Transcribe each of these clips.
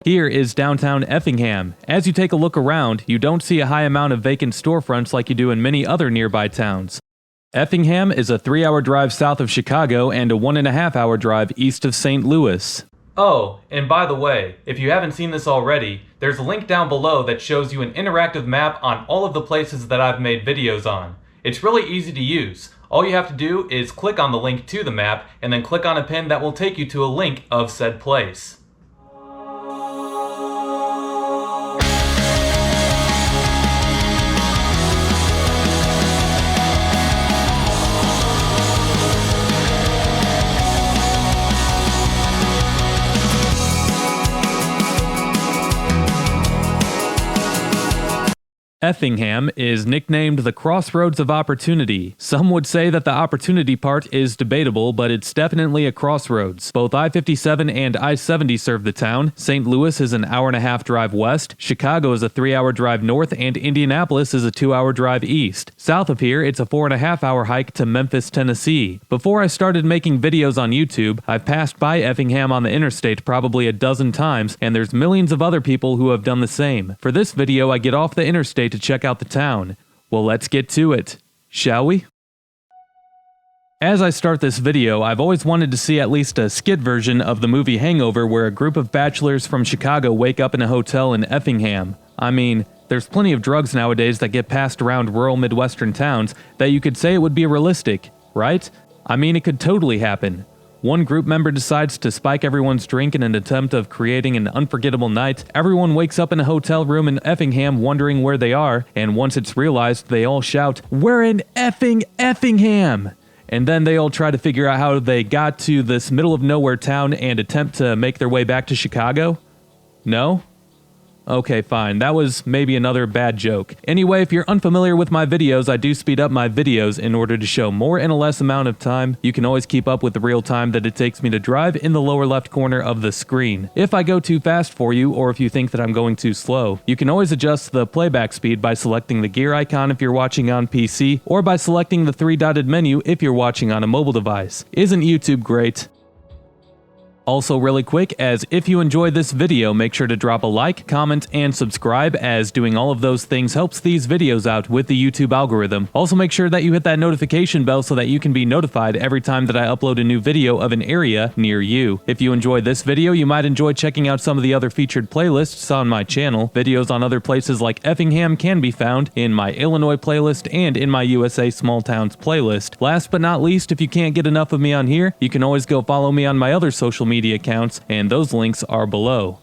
Here is downtown Effingham. As you take a look around, you don't see a high amount of vacant storefronts like you do in many other nearby towns. Effingham is a 3-hour drive south of Chicago and a 1.5-hour drive east of St. Louis. Oh, and by the way, if you haven't seen this already, there's a link down below that shows you an interactive map on all of the places that I've made videos on. It's really easy to use. All you have to do is click on the link to the map and then click on a pin that will take you to a link of said place. Effingham is nicknamed the Crossroads of Opportunity. Some would say that the opportunity part is debatable, but it's definitely a crossroads. Both I-57 and I-70 serve the town. St. Louis is an 1.5-hour drive west, Chicago is a 3-hour drive north, and Indianapolis is a 2-hour drive east. South of here, it's a 4.5-hour hike to Memphis, Tennessee. Before I started making videos on YouTube, I've passed by Effingham on the interstate probably a dozen times, and there's millions of other people who have done the same. For this video, I get off the interstate to check out the town. Well, let's get to it, shall we? As I start this video, I've always wanted to see at least a skit version of the movie Hangover where a group of bachelors from Chicago wake up in a hotel in Effingham. I mean, there's plenty of drugs nowadays that get passed around rural Midwestern towns that you could say it would be realistic, right? I mean, it could totally happen. One group member decides to spike everyone's drink in an attempt of creating an unforgettable night. Everyone wakes up in a hotel room in Effingham wondering where they are, and once it's realized, they all shout, "We're in Effingham!" And then they all try to figure out how they got to this middle-of-nowhere town and attempt to make their way back to Chicago? No? Okay, fine. That was maybe another bad joke. Anyway, if you're unfamiliar with my videos, I do speed up my videos in order to show more in a less amount of time. You can always keep up with the real time that it takes me to drive in the lower left corner of the screen. If I go too fast for you, or if you think that I'm going too slow, you can always adjust the playback speed by selecting the gear icon if you're watching on PC, or by selecting the 3-dotted menu if you're watching on a mobile device. Isn't YouTube great? Also really quick, as if you enjoyed this video, make sure to drop a like, comment, and subscribe, as doing all of those things helps these videos out with the YouTube algorithm. Also make sure that you hit that notification bell so that you can be notified every time that I upload a new video of an area near you. If you enjoyed this video, you might enjoy checking out some of the other featured playlists on my channel. Videos on other places like Effingham can be found in my Illinois playlist and in my USA Small Towns playlist. Last but not least, if you can't get enough of me on here, you can always go follow me on my other social media accounts, and those links are below.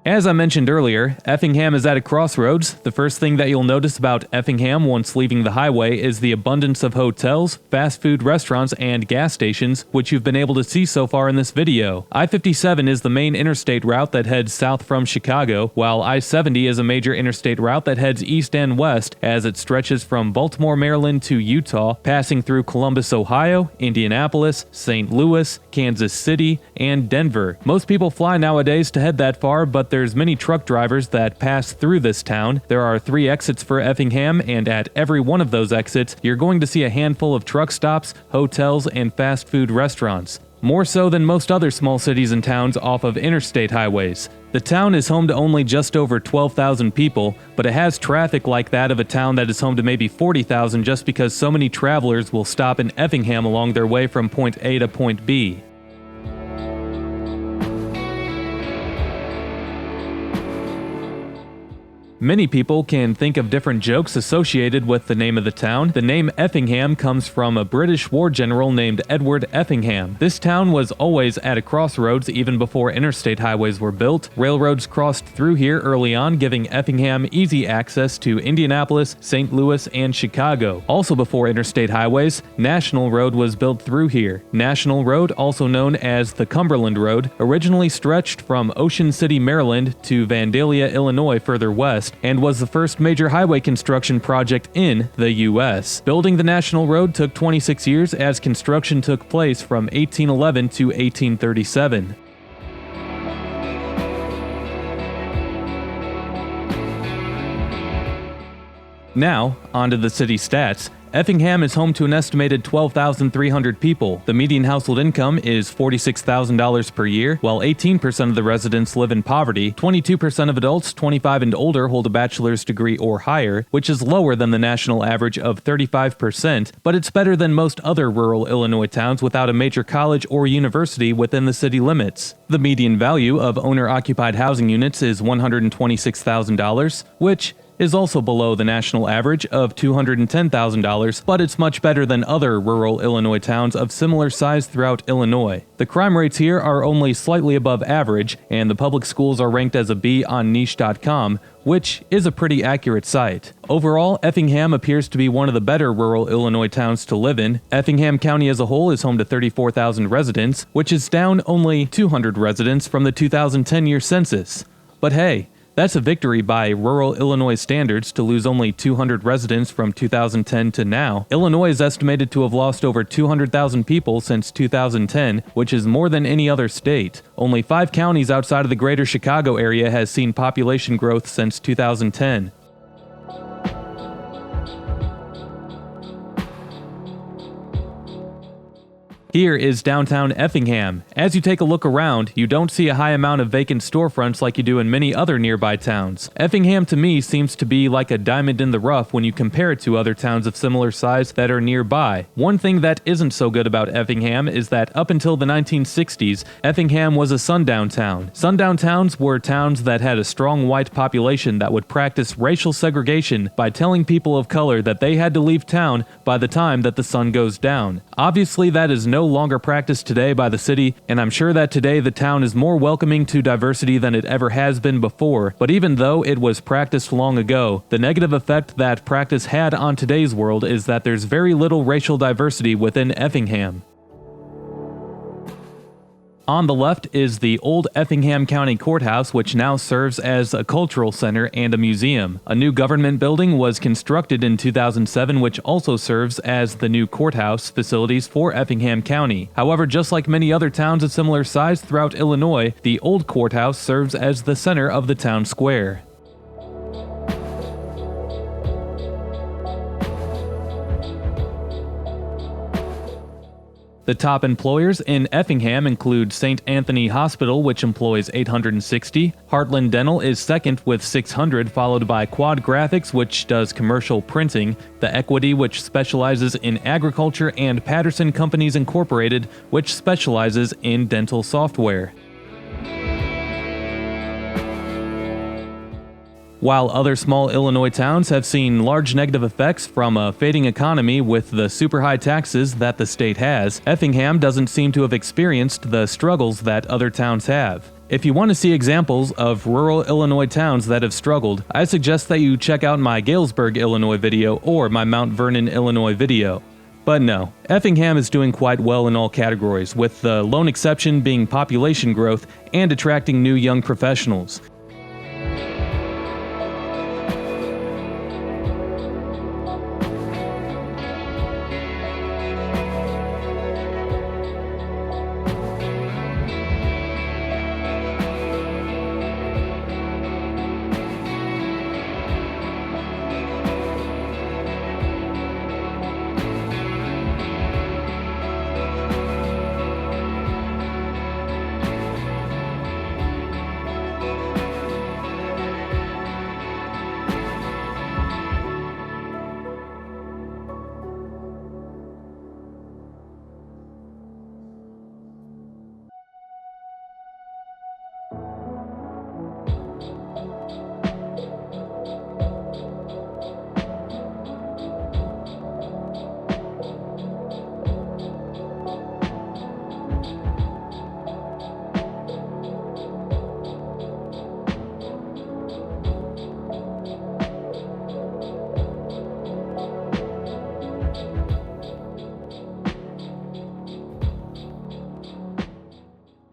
As I mentioned earlier, Effingham is at a crossroads. The first thing that you'll notice about Effingham once leaving the highway is the abundance of hotels, fast food restaurants, and gas stations, which you've been able to see so far in this video. I-57 is the main interstate route that heads south from Chicago, while I-70 is a major interstate route that heads east and west as it stretches from Baltimore, Maryland to Utah, passing through Columbus, Ohio, Indianapolis, St. Louis, Kansas City, and Denver. Most people fly nowadays to head that far, but there's many truck drivers that pass through this town. There are 3 exits for Effingham, and at every one of those exits, you're going to see a handful of truck stops, hotels, and fast food restaurants. More so than most other small cities and towns off of interstate highways. The town is home to only just over 12,000 people, but it has traffic like that of a town that is home to maybe 40,000 just because so many travelers will stop in Effingham along their way from point A to point B. Many people can think of different jokes associated with the name of the town. The name Effingham comes from a British war general named Edward Effingham. This town was always at a crossroads even before interstate highways were built. Railroads crossed through here early on, giving Effingham easy access to Indianapolis, St. Louis, and Chicago. Also before interstate highways, National Road was built through here. National Road, also known as the Cumberland Road, originally stretched from Ocean City, Maryland to Vandalia, Illinois further west, and was the first major highway construction project in the U.S. Building the National Road took 26 years as construction took place from 1811 to 1837. Now, onto the city stats. Effingham is home to an estimated 12,300 people. The median household income is $46,000 per year, while 18% of the residents live in poverty. 22% of adults 25 and older hold a bachelor's degree or higher, which is lower than the national average of 35%, but it's better than most other rural Illinois towns without a major college or university within the city limits. The median value of owner-occupied housing units is $126,000, which is also below the national average of $210,000, but it's much better than other rural Illinois towns of similar size throughout Illinois. The crime rates here are only slightly above average, and the public schools are ranked as a B on niche.com, which is a pretty accurate site. Overall, Effingham appears to be one of the better rural Illinois towns to live in. Effingham County as a whole is home to 34,000 residents, which is down only 200 residents from the 2010 year census. But hey, that's a victory by rural Illinois standards to lose only 200 residents from 2010 to now. Illinois is estimated to have lost over 200,000 people since 2010, which is more than any other state. Only 5 counties outside of the greater Chicago area has seen population growth since 2010. Here is downtown Effingham. As you take a look around, you don't see a high amount of vacant storefronts like you do in many other nearby towns. Effingham to me seems to be like a diamond in the rough when you compare it to other towns of similar size that are nearby. One thing that isn't so good about Effingham is that up until the 1960s, Effingham was a sundown town. Sundown towns were towns that had a strong white population that would practice racial segregation by telling people of color that they had to leave town by the time that the sun goes down. Obviously, that is no longer practiced today by the city, and I'm sure that today the town is more welcoming to diversity than it ever has been before. But even though it was practiced long ago, the negative effect that practice had on today's world is that there's very little racial diversity within Effingham. On the left is the old Effingham County Courthouse, which now serves as a cultural center and a museum. A new government building was constructed in 2007, which also serves as the new courthouse facilities for Effingham County. However, just like many other towns of similar size throughout Illinois, the old courthouse serves as the center of the town square. The top employers in Effingham include St. Anthony Hospital, which employs 860. Heartland Dental is second with 600, followed by Quad Graphics, which does commercial printing, The Equity, which specializes in agriculture, and Patterson Companies Incorporated, which specializes in dental software. While other small Illinois towns have seen large negative effects from a fading economy with the super high taxes that the state has, Effingham doesn't seem to have experienced the struggles that other towns have. If you want to see examples of rural Illinois towns that have struggled, I suggest that you check out my Galesburg, Illinois video or my Mount Vernon, Illinois video. But no, Effingham is doing quite well in all categories, with the lone exception being population growth and attracting new young professionals.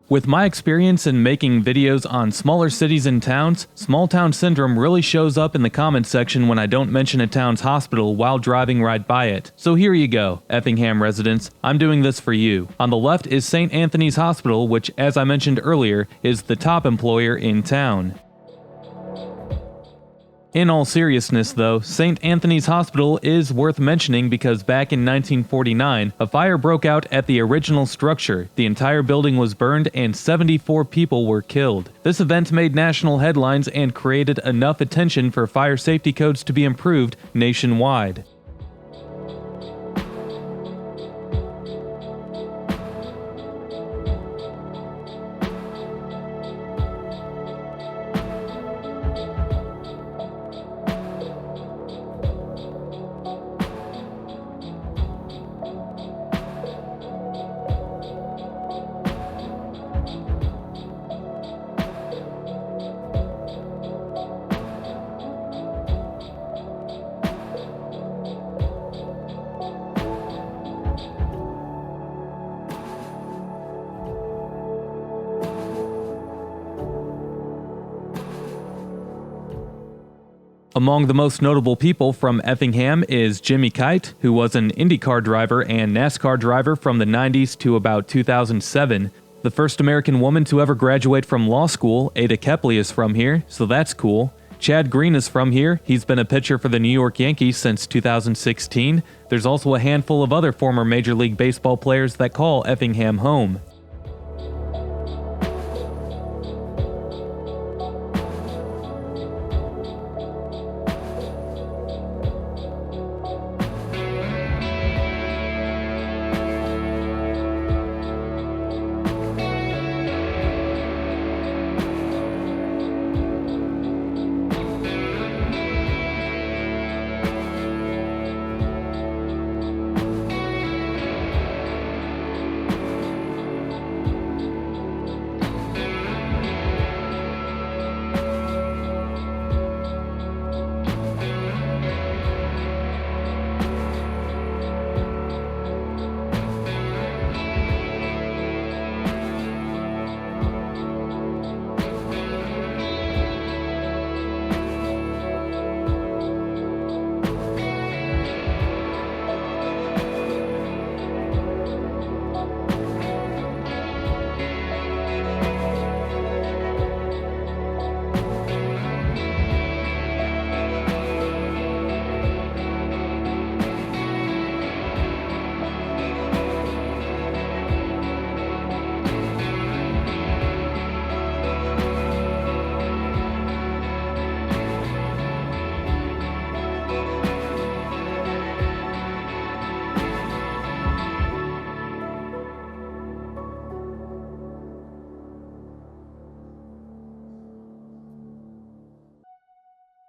With my experience in making videos on smaller cities and towns, small town syndrome really shows up in the comments section when I don't mention a town's hospital while driving right by it. So here you go, Effingham residents, I'm doing this for you. On the left is St. Anthony's Hospital, which, as I mentioned earlier, is the top employer in town. In all seriousness though, St. Anthony's Hospital is worth mentioning because back in 1949, a fire broke out at the original structure. The entire building was burned and 74 people were killed. This event made national headlines and created enough attention for fire safety codes to be improved nationwide. Among the most notable people from Effingham is Jimmy Kite, who was an IndyCar driver and NASCAR driver from the 90s to about 2007. The first American woman to ever graduate from law school, Ada Kepley, is from here, so that's cool. Chad Green is from here. He's been a pitcher for the New York Yankees since 2016. There's also a handful of other former Major League Baseball players that call Effingham home.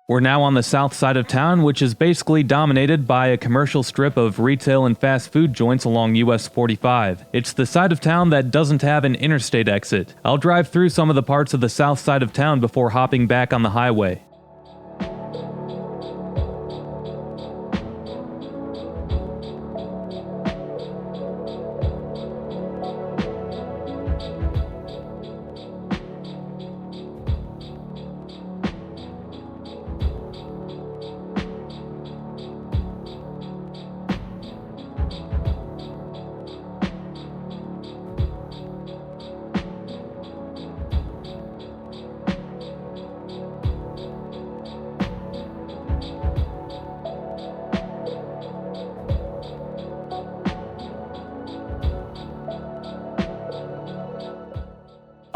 We're now on the south side of town, which is basically dominated by a commercial strip of retail and fast food joints along US 45. It's the side of town that doesn't have an interstate exit. I'll drive through some of the parts of the south side of town before hopping back on the highway.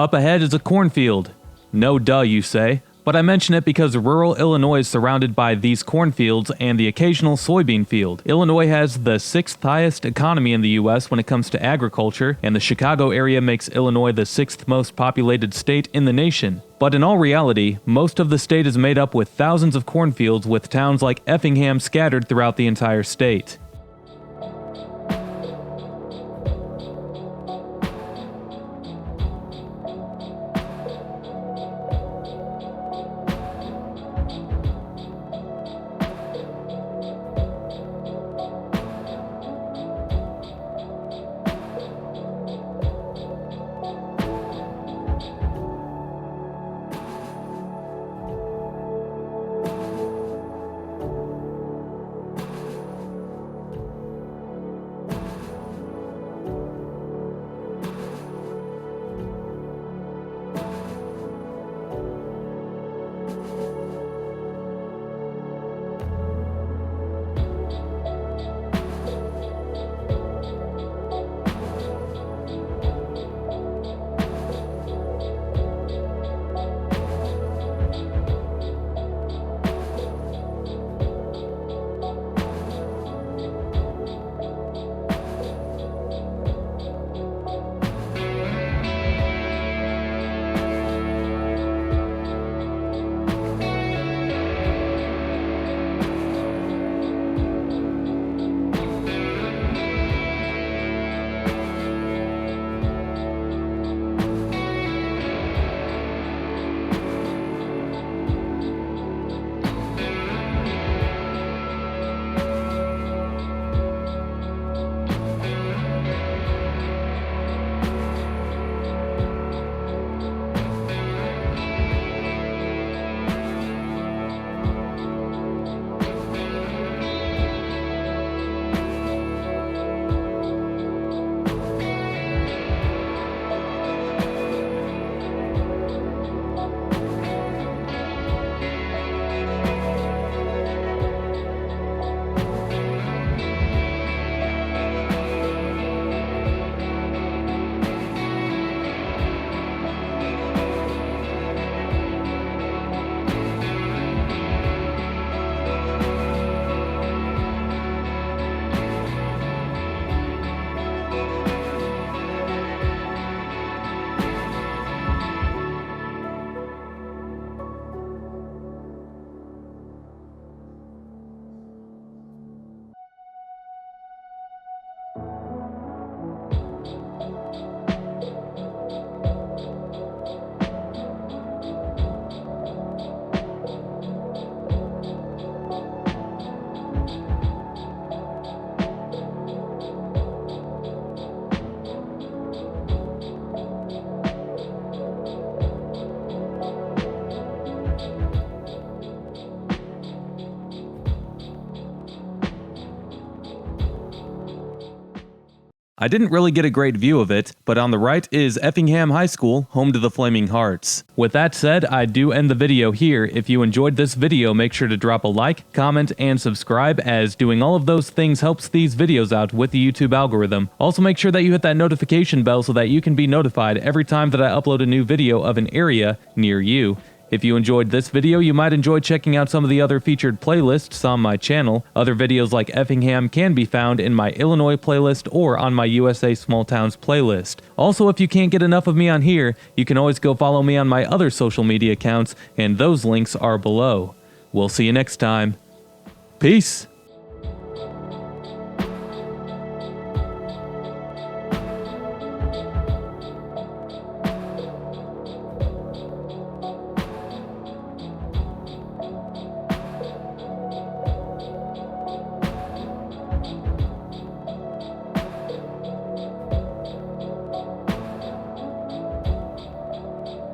Up ahead is a cornfield. No duh, you say, but I mention it because rural Illinois is surrounded by these cornfields and the occasional soybean field. Illinois has the 6th highest economy in the US when it comes to agriculture, and the Chicago area makes Illinois the 6th most populated state in the nation. But in all reality, most of the state is made up with thousands of cornfields, with towns like Effingham scattered throughout the entire state. I didn't really get a great view of it, but on the right is Effingham High School, home to the Flaming Hearts. With that said, I do end the video here. If you enjoyed this video, make sure to drop a like, comment, and subscribe, as doing all of those things helps these videos out with the YouTube algorithm. Also make sure that you hit that notification bell so that you can be notified every time that I upload a new video of an area near you. If you enjoyed this video, you might enjoy checking out some of the other featured playlists on my channel. Other videos like Effingham can be found in my Illinois playlist or on my USA Small Towns playlist. Also, if you can't get enough of me on here, you can always go follow me on my other social media accounts, and those links are below. We'll see you next time. Peace!